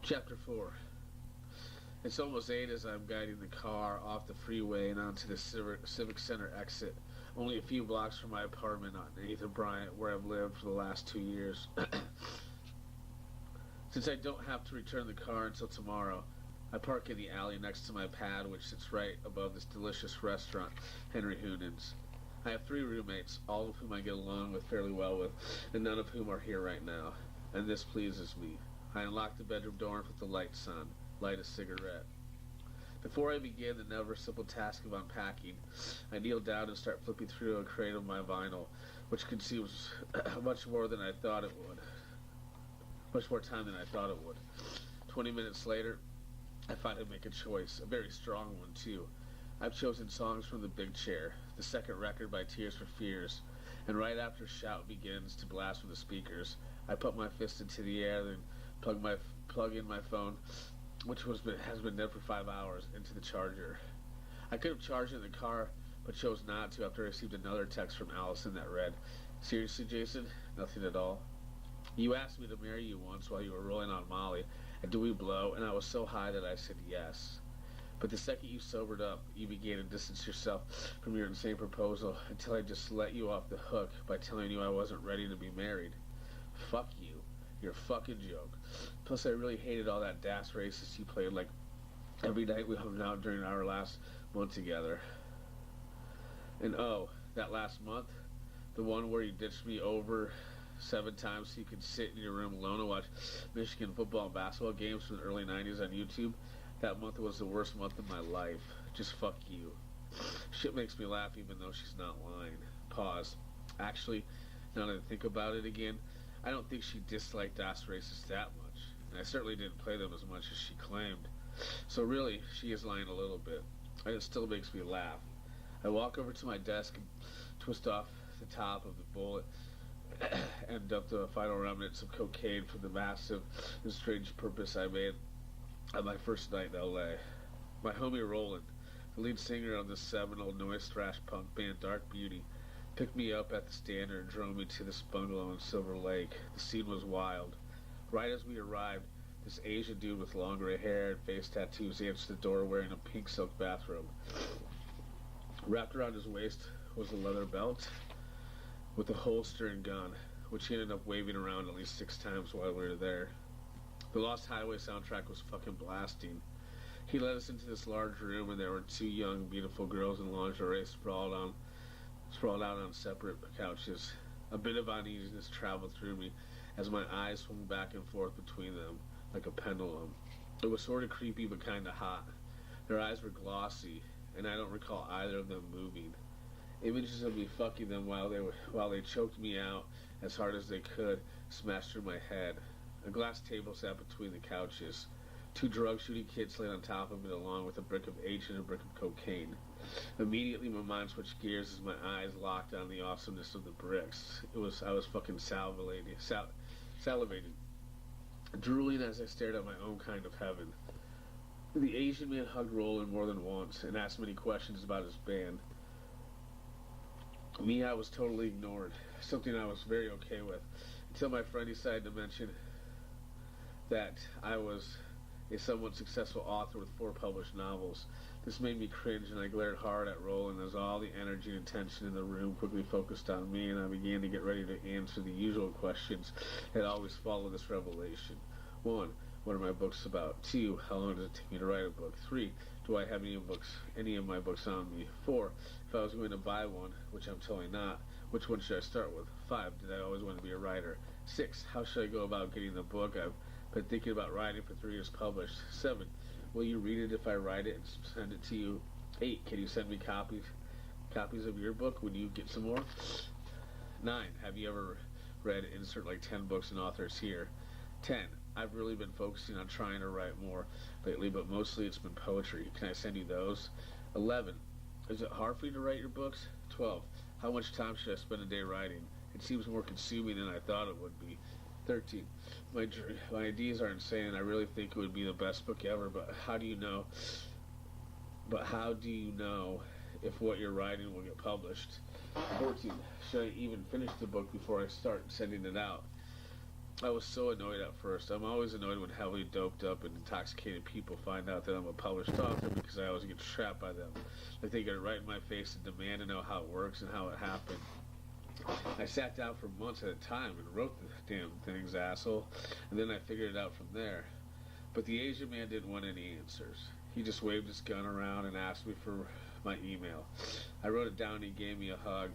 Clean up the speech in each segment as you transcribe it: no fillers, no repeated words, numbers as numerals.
Chapter 4. It's almost 8 as I'm guiding the car off the freeway and onto the Civic Center exit, only a few blocks from my apartment on 8th and Bryant, where I've lived for the last 2 years. Since I don't have to return the car until tomorrow, I park in the alley next to my pad, which sits right above this delicious restaurant, Henry Hoonan's. I have 3 roommates, all of whom I get along with fairly well with, and none of whom are here right now, and this pleases me. I unlock the bedroom door and put the lights on, light a cigarette. Before I begin the never simple task of unpacking, I kneel down and start flipping through a crate of my vinyl, which consumes much more than I thought it would. Much more time than I thought it would. 20 minutes later, I finally make a choice, a very strong one too. I've chosen Songs from the Big Chair, the second record by Tears for Fears, and right after Shout begins to blast from the speakers, I put my fist into the air, then plug in my phone, which has been dead for 5 hours, into the charger. I could have charged it in the car, but chose not to after I received another text from Allison that read, "Seriously, Jason? Nothing at all? You asked me to marry you once while you were rolling on Molly, and do we blow? And I was so high that I said yes. But the second you sobered up, you began to distance yourself from your insane proposal until I just let you off the hook by telling you I wasn't ready to be married. Fuck you. You're a fucking joke. Plus, I really hated all that Das racist you played like every night we hung out during our last month together. And oh, that last month, the one where you ditched me over 7 times so you could sit in your room alone and watch Michigan football and basketball games from the early 90s on YouTube. That month was the worst month of my life. Just fuck you." Shit makes me laugh even though she's not lying. Pause. Actually, now that I think about it again, I don't think she disliked Das racists that much, and I certainly didn't play them as much as she claimed. So really, she is lying a little bit, and it still makes me laugh. I walk over to my desk and twist off the top of the bullet and dump the final remnants of cocaine for the massive and strange purpose I made on my first night in L.A. My homie Roland, the lead singer of the seminal noise thrash punk band Dark Beauty, picked me up at the Standard and drove me to this bungalow in Silver Lake. The scene was wild. Right as we arrived, this Asian dude with long gray hair and face tattoos answered the door wearing a pink silk bathrobe. Wrapped around his waist was a leather belt with a holster and gun, which he ended up waving around at least 6 times while we were there. The Lost Highway soundtrack was fucking blasting. He led us into this large room, and there were 2 young, beautiful girls in lingerie sprawled out on separate couches. A bit of uneasiness traveled through me as my eyes swung back and forth between them like a pendulum. It was sort of creepy but kind of hot. Their eyes were glossy, and I don't recall either of them moving. Images of me fucking them while they choked me out as hard as they could smashed through my head. A glass table sat between the couches. 2 drug-shooting kids laid on top of it along with a brick of H and a brick of cocaine. Immediately my mind switched gears as my eyes locked on the awesomeness of the bricks. I was fucking salivating, drooling as I stared at my own kind of heaven. The Asian man hugged Roland more than once and asked many questions about his band. Me, I was totally ignored, something I was very okay with, until my friend decided to mention that I was a somewhat successful author with 4 published novels. This made me cringe, and I glared hard at Roland as all the energy and attention in the room quickly focused on me, and I began to get ready to answer the usual questions that always follow this revelation. 1. What are my books about? 2. How long does it take me to write a book? 3. Do I have any of my books on me? 4. If I was going to buy one, which I'm totally not, which one should I start with? 5. Did I always want to be a writer? 6. How should I go about getting the book I've been thinking about writing for 3 years published? 7. Will you read it if I write it and send it to you? 8. Can you send me copies of your book when you get some more? 9. Have you ever read insert like 10 books and authors here? 10. I've really been focusing on trying to write more lately, but mostly it's been poetry. Can I send you those? 11. Is it hard for you to write your books? 12. How much time should I spend a day writing? It seems more consuming than I thought it would be. 13. My ideas are insane, and I really think it would be the best book ever, but how do you know if what you're writing will get published? 14. Should I even finish the book before I start sending it out? I was so annoyed at first. I'm always annoyed when heavily doped up and intoxicated people find out that I'm a published author because I always get trapped by them. Like they get right in my face and demand to know how it works and how it happened. I sat down for months at a time and wrote the damn things, asshole, and then I figured it out from there. But the Asian man didn't want any answers. He just waved his gun around and asked me for my email. I wrote it down and he gave me a hug,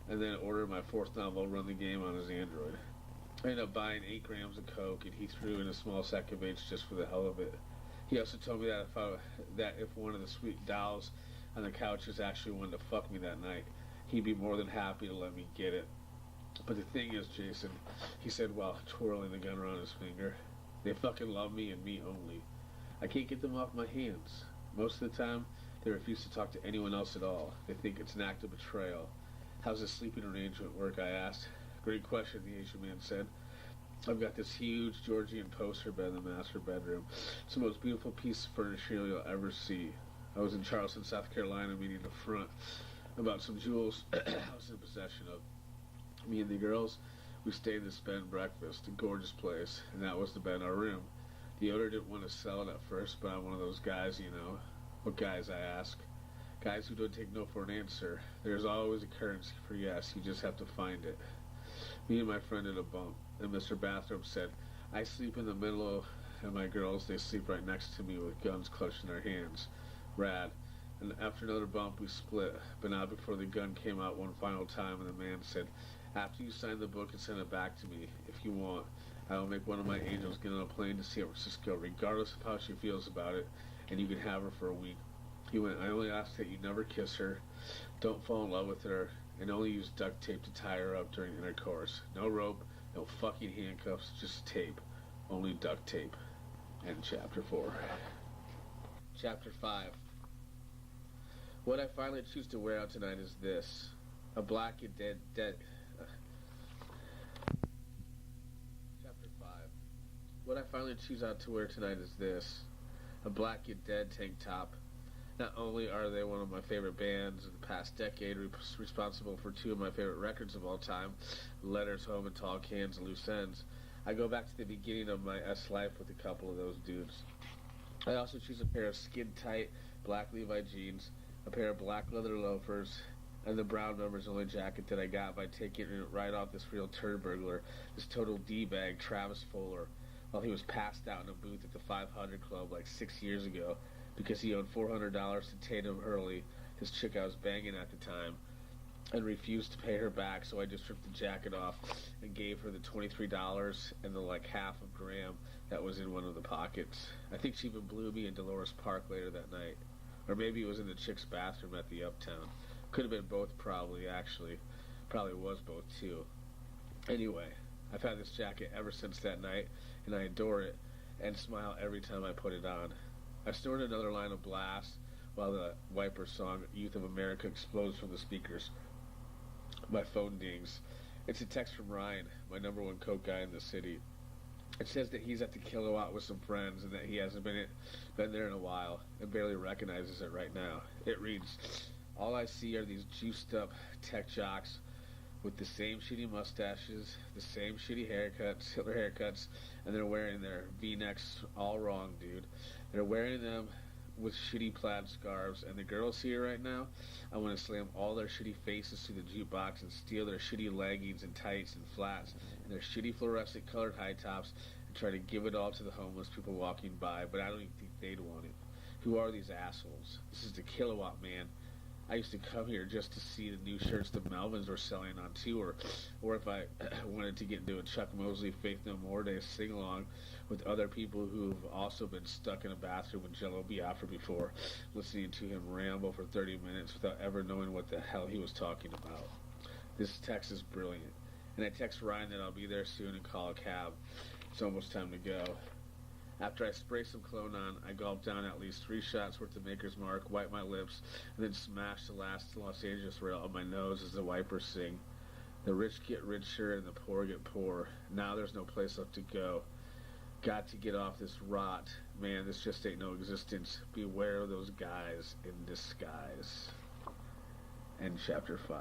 and then ordered my fourth novel, Run the Game, on his Android. I ended up buying 8 grams of coke, and he threw in a small sack of H just for the hell of it. He also told me that if one of the sweet dolls on the couches actually wanted to fuck me that night, he'd be more than happy to let me get it. But the thing is, Jason, he said while twirling the gun around his finger, they fucking love me and me only. I can't get them off my hands. Most of the time, they refuse to talk to anyone else at all. They think it's an act of betrayal. How's the sleeping arrangement work, I asked. Great question, the Asian man said. I've got this huge Georgian poster bed in the master bedroom. It's the most beautiful piece of furniture you'll ever see. I was in Charleston, South Carolina, meeting the front about some jewels I was in possession of. Me and the girls, we stayed in this bed and breakfast, a gorgeous place, and that was the bed in our room. The owner didn't want to sell it at first, but I'm one of those guys, you know. What guys, I ask? Guys who don't take no for an answer. There's always a currency for yes, you just have to find it. Me and my friend did a bump, and Mr. Bathroom said, I sleep in the middle, and my girls, they sleep right next to me with guns clutched in their hands. Rad. And after another bump, we split, but not before the gun came out one final time, and the man said, after you sign the book and send it back to me, if you want, I will make one of my angels get on a plane to San Francisco, regardless of how she feels about it, and you can have her for a week. He went, I only ask that you never kiss her, don't fall in love with her, and only use duct tape to tie her up during intercourse. No rope, no fucking handcuffs, just tape. Only duct tape. And Chapter 4. Chapter 5. What I finally choose to wear out tonight is this. A black and dead... Chapter 5. What I finally choose out to wear tonight is this. A black and dead tank top. Not only are they one of my favorite bands in the past decade, responsible for 2 of my favorite records of all time, Letters Home and Tall Cans and Loose Ends, I go back to the beginning of my S life with a couple of those dudes. I also choose a pair of skin-tight black Levi jeans, a pair of black leather loafers, and the brown numbers only jacket that I got by taking it right off this real turd burglar, this total D-bag, Travis Fuller, while he was passed out in a booth at the 500 Club like 6 years ago, because he owed $400 to Tatum Hurley, his chick I was banging at the time, and refused to pay her back, so I just ripped the jacket off and gave her the $23 and the like half a gram that was in one of the pockets. I think she even blew me in Dolores Park later that night. Or maybe it was in the chick's bathroom at the Uptown. Could have been both probably, actually. Probably was both too. Anyway, I've had this jacket ever since that night, and I adore it, and smile every time I put it on. I snorted another line of blast while the Wiper song Youth of America explodes from the speakers. My phone dings. It's a text from Ryan, my number 1 coke guy in the city. It says that he's at the Kilowatt with some friends and that he hasn't been there in a while and barely recognizes it right now. It reads, all I see are these juiced up tech jocks with the same shitty mustaches, the same shitty haircuts, Hitler haircuts, and they're wearing their V-necks all wrong, dude. They're wearing them with shitty plaid scarves, and the girls here right now, I want to slam all their shitty faces to the jukebox and steal their shitty leggings and tights and flats and their shitty fluorescent colored high tops and try to give it all to the homeless people walking by, but I don't even think they'd want it. Who are these assholes? This is the Kilowatt, man. I used to come here just to see the new shirts the Melvins were selling on tour, or if I wanted to get into a Chuck Mosley Faith No More Day sing-along with other people who've also been stuck in a bathroom with Jello Biafra before, listening to him ramble for 30 minutes without ever knowing what the hell he was talking about. This text is brilliant, and I text Ryan that I'll be there soon and call a cab. It's almost time to go. After I spray some cologne on, I gulp down at least 3 shots worth of Maker's Mark, wipe my lips, and then smash the last Los Angeles rail on my nose as the Wipers sing. The rich get richer and the poor get poor. Now there's no place left to go. Got to get off this rot. Man, this just ain't no existence. Beware of those guys in disguise. End Chapter 5.